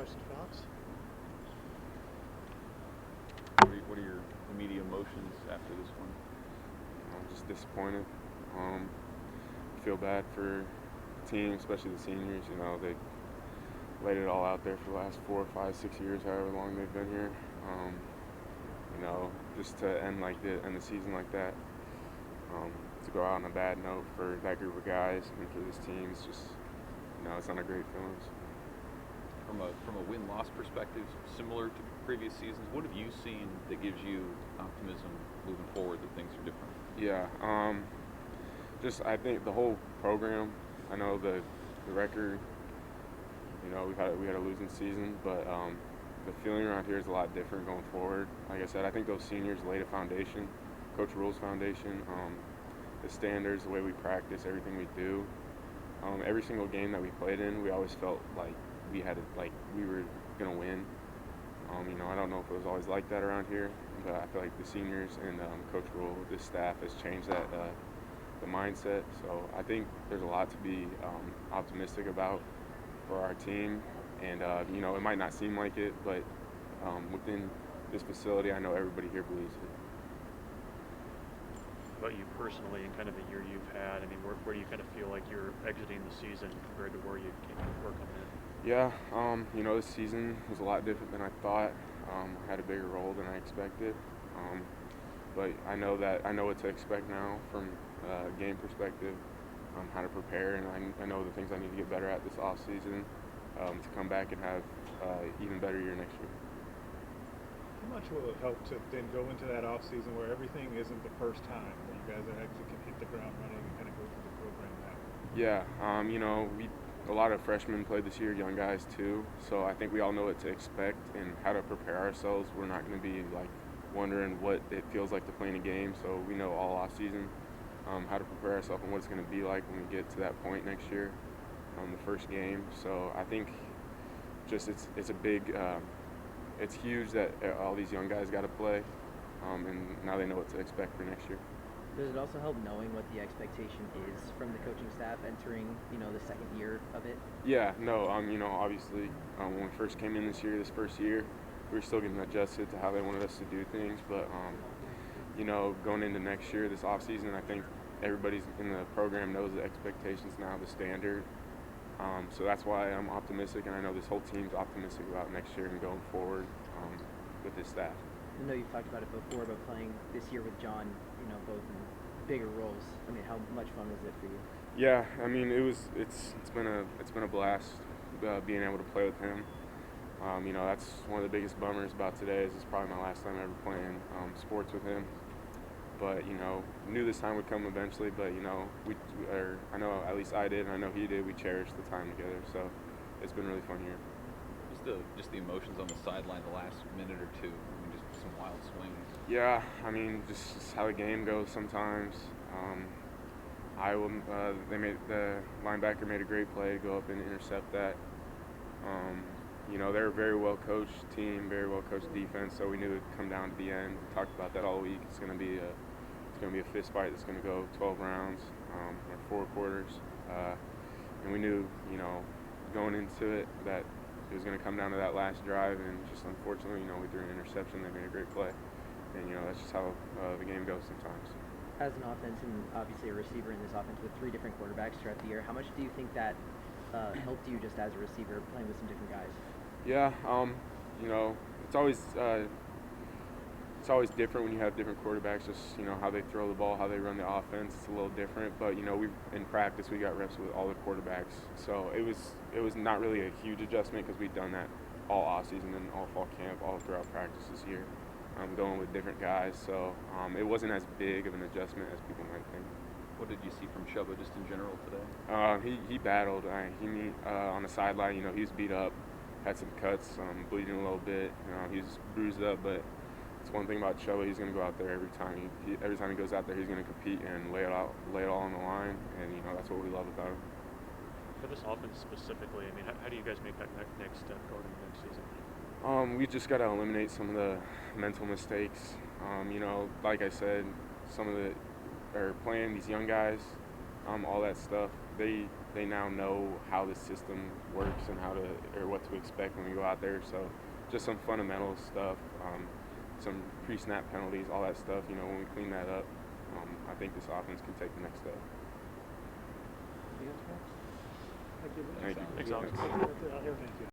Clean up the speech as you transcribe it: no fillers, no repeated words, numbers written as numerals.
questions for Alex? What are your immediate emotions after this one? I'm just disappointed. Feel bad for the team, especially the seniors. They laid it all out there for the last 4, 5, 6 years, however long they've been here. Just to end the season like that, to go out on a bad note for that group of guys and for this team, it's just, it's not a great feeling. From a win-loss perspective, similar to previous seasons, what have you seen that gives you optimism moving forward that things are different? Yeah, I think the whole program. I know the record. We had a losing season, but the feeling around here is a lot different going forward. Like I said, I think those seniors laid a foundation, Coach Rule's foundation, the standards, the way we practice, everything we do. Every single game that we played in, we always felt like we were gonna win. I don't know if it was always like that around here, but I feel like the seniors and Coach Rule, this staff has changed that the mindset. So I think there's a lot to be optimistic about for our team, and it might not seem like it, but within this facility, I know everybody here believes it. About you personally and kind of the year you've had, I mean, where do you kind of feel like you're exiting the season compared to where you were coming in? Yeah, this season was a lot different than I thought. I had a bigger role than I expected, but I know what to expect now from a game perspective, how to prepare, and I know the things I need to get better at this off season to come back and have even better year next year. How much will it help to then go into that off season where everything isn't the first time, where you guys actually can hit the ground running and kind of go through the program that way? Yeah, a lot of freshmen played this year, young guys too. So I think we all know what to expect and how to prepare ourselves. We're not going to be wondering what it feels like to play in a game. So we know all off season how to prepare ourselves and what it's going to be like when we get to that point next year, the first game. So I think just it's a big. It's huge that all these young guys got to play, and now they know what to expect for next year. Does it also help knowing what the expectation is from the coaching staff entering, the second year of it? Yeah, no, obviously, when we first came in this first year, we were still getting adjusted to how they wanted us to do things. But, going into next year, this off season, I think everybody's in the program knows the expectations now, the standard. So that's why I'm optimistic, and I know this whole team's optimistic about next year and going forward with this staff. I know you've talked about it before, but playing this year with John, both in bigger roles. I mean, how much fun was it for you? Yeah, I mean, it's been a blast being able to play with him. That's one of the biggest bummers about today is it's probably my last time ever playing sports with him. But knew this time would come eventually. But I know at least I did, and I know he did. We cherished the time together, so it's been really fun here. Just the emotions on the sideline the last minute or two. I mean, just some wild swings. Yeah, I mean, just how the game goes sometimes. The linebacker made a great play to go up and intercept that. They're a very well coached team, very well coached defense, so we knew it'd come down to the end. We talked about that all week. It's going to be a fist fight that's going to go 12 rounds or 4 quarters. And we knew, going into it that it was going to come down to that last drive, and just unfortunately, we threw an interception. They made a great play, and that's just how the game goes sometimes. As an offense and obviously a receiver in this offense with 3 different quarterbacks throughout the year, how much do you think that helped you just as a receiver playing with some different guys? Yeah, it's always different when you have different quarterbacks. Just how they throw the ball, how they run the offense. It's a little different. But in practice we got reps with all the quarterbacks, so it was not really a huge adjustment because we'd done that all off season and all fall camp, all throughout practice this year. Going with different guys, so it wasn't as big of an adjustment as people might think. What did you see from Chubba just in general today? He battled. On the sideline, he was beat up, had some cuts, bleeding a little bit. He was bruised up, but it's one thing about Chubba. He's going to go out there every time. Every time he goes out there, he's going to compete and lay it all on the line, and that's what we love about him. For this offense specifically, I mean, how do you guys make that next step going into next season? We just got to eliminate some of the mental mistakes. Like I said, playing these young guys, all that stuff. they now know how the system works and what to expect when we go out there. So just some fundamental stuff, some pre-snap penalties, all that stuff. You know, when we clean that up, I think this offense can take the next step. Thanks, Alex. Thank you. Thank you.